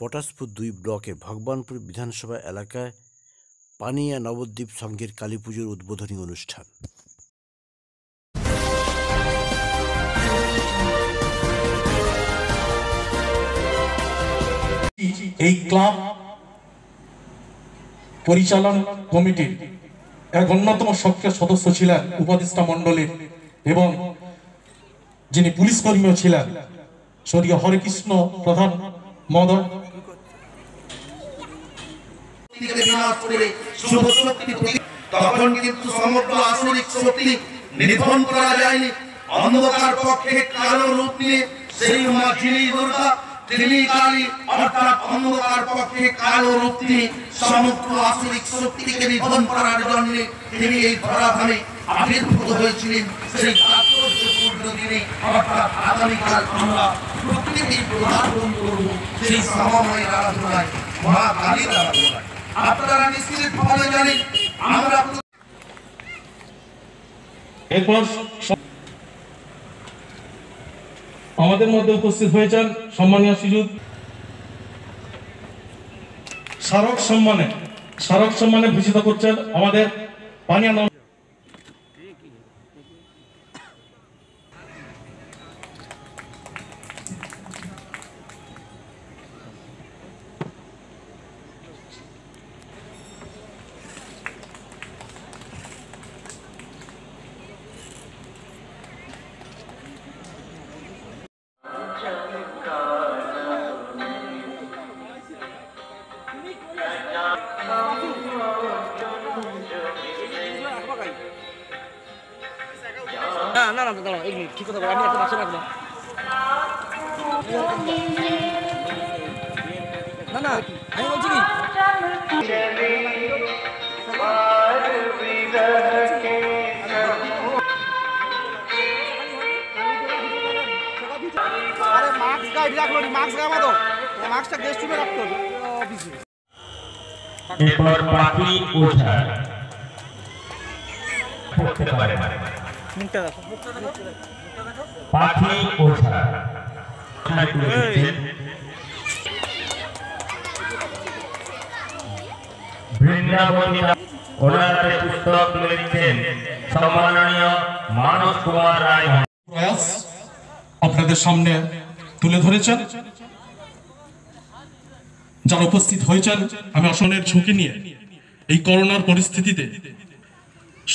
পটাশপুর ২ ব্লকে ভগবানপুর বিধানসভা এলাকায় পানিয়া নবদ্বীপ সংঘের কালীপুজোর উদ্বোধনী অনুষ্ঠান। এই ক্লাব পরিচালন কমিটির এক অন্যতম সক্রিয় সদস্য ছিলেন উপদেষ্টা মণ্ডলীর এবং যিনি পুলিশ কর্মীও ছিলেন স্বর্গীয় হরেকৃষ্ণ প্রধান মহোদয়। তখন কিন্তু সমগ্র আসরিক শক্তি নিধন করা যায়নি। অন্ধকার পক্ষে কালো রূপ নিয়ে সেই মা যিনি দুর্গা তিনি কালী, অর্থাৎ অন্ধকার পক্ষে কালো রূপ নিয়ে সমগ্র আসরিক শক্তিকে নিধন করার জন্য তিনি এই ধরাধামে আবির্ভূত হয়েছিলেন। সেই তাৎপর্যপূর্ণ দিনে অর্থাৎ আগামীকাল আমরা প্রত্যেকেই পদার্পণ করব সেই সমময় আরাধনায়, মা কালীর আরাধনায়। আপনারা নিশ্চিতভাবে জানেন আমরা এরপর আমাদের মধ্যে উপস্থিত হয়েছেন সম্মানীয় সুযোগ স্মারক সম্মানে ভূষিত করছেন আমাদের পানিয়া না দাঁড়াও, এক মিনিট, ঠিক কথা বলো, আমি একটা পাশে রাখবো। না আমি বলছি কি পাখি ওঠা বৃন্দাবনী ওনারা পুস্তক লিখছেন সম্মাননীয় মানস কুমার রায়। প্রয়াস আপনাদের সামনে তুলে ধরেছেন। যারা উপস্থিত হয়েছেন, আমি আসনের ঝুঁকি নিয়ে এই করোনার পরিস্থিতিতে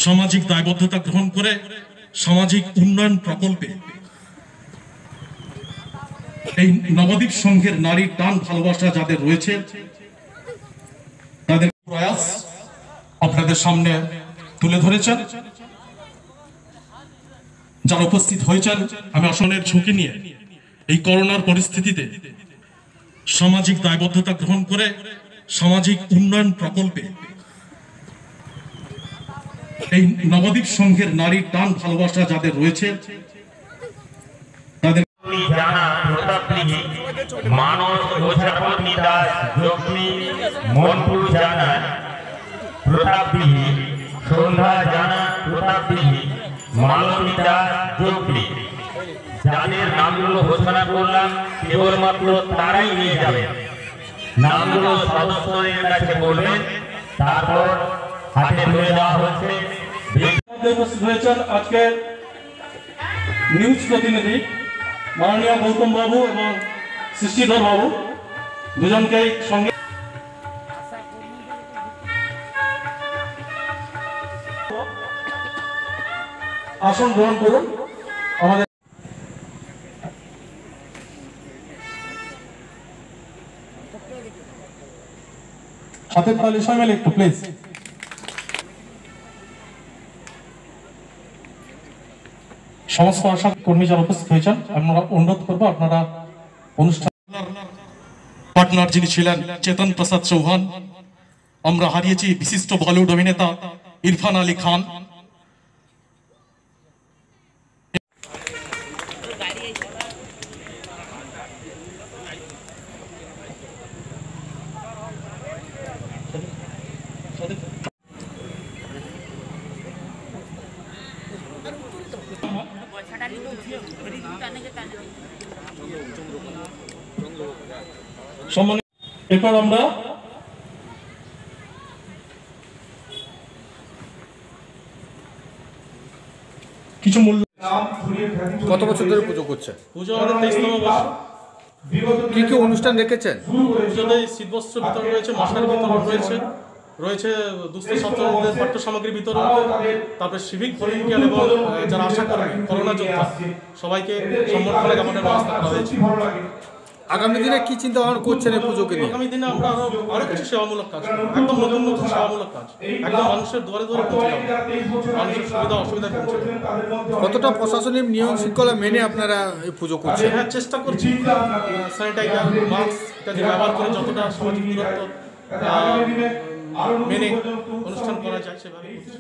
সামাজিক দায়বদ্ধতা গ্রহণ করে সামাজিক উন্নয়ন প্রকল্পে এই নবদ্বীপ সংঘের নারীর টান ভালোবাসা যাদের রয়েছে তাদের প্রয়াস আপনাদের সামনে তুলে ধরেছেন। যারা উপস্থিত হয়েছেন, আমি আসনের ঝুঁকি নিয়ে এই করোনার পরিস্থিতিতে সামাজিক দায়বদ্ধতা গ্রহণ করে সামাজিক উন্নয়ন প্রকল্পে এই নবদ্বীপ সংঘের নারীর টান ভালোবাসা যাদের রয়েছে তাদের মানস ওঝাপতি দাস যোগী, মনপুর জানা প্রতাপদিহি, সন্ধ্যা জানা প্রতাপদিহি, মালতী দাস যোগী, যাদের নামগুলো ঘোষণা করলাম কেবলমাত্র তারাই নিয়ে যাবেন। নামগুলো সদস্যদের কাছে বলবেন, তারপর হাতে তুলে দেওয়া হচ্ছে। উপস্থিত হয়েছেন আজকের নিউজ প্রতিনিধি মাননীয় গৌতম বাবু এবং সৃষ্টিধর বাবু, দুজনকেই সঙ্গে আসন গ্রহণ করুন। আমাদের হাতের তালি সবাই মিলে একটু প্লিজ। সমস্ত আশা কর্মী যারা উপস্থিত হয়েছেন, আমরা অনুরোধ করবো আপনারা অনুষ্ঠান পার্টনার যিনি ছিলেন চেতন প্রসাদ চৌহান। আমরা হারিয়েছি বিশিষ্ট বলিউড অভিনেতা ইরফান আলী খান। সম্মানিত এরপর আমরা কিছু মূল্য। কত বছর ধরে পুজো করছে? পুজো আমাদের 23তম বর্ষ। কি কি অনুষ্ঠান রেখেছেন? পুজোতে শীতবস্ত্র বিতরণ রয়েছে, মশারি বিতরণ রয়েছে দুস্থ ছাত্রদের পাঠ্য সামগ্রী বিতরণ, তারপরে সিভিক ভলেন্টিয়ার এবং যারা আশা করেন করোনা যোদ্ধা সবাইকে সম্বর্ধনা জ্ঞাপনের ব্যবস্থা করা হয়েছে। আগামী দিনে কি চিন্তা ভাবনা করছেন এই পুজোকে নিয়ে? আগামী দিনে আমরা আরো কিছু সেবামূলক কাজ করব, একদম নতুন নতুন সেবামূলক কাজ, একদম মানুষের দুয়ারে দুয়ারে পৌঁছে যাবো, মানুষের সুবিধা অসুবিধা পৌঁছে যাবো। কতটা প্রশাসনিক নিয়ম শৃঙ্খলা মেনে আপনারা এই পুজো করছেন? হ্যাঁ, চেষ্টা করছি স্যানিটাইজার, মাস্ক ইত্যাদি ব্যবহার করে যতটা সামাজিক দূরত্ব মেনে অনুষ্ঠান করা যায় সেভাবে করছি।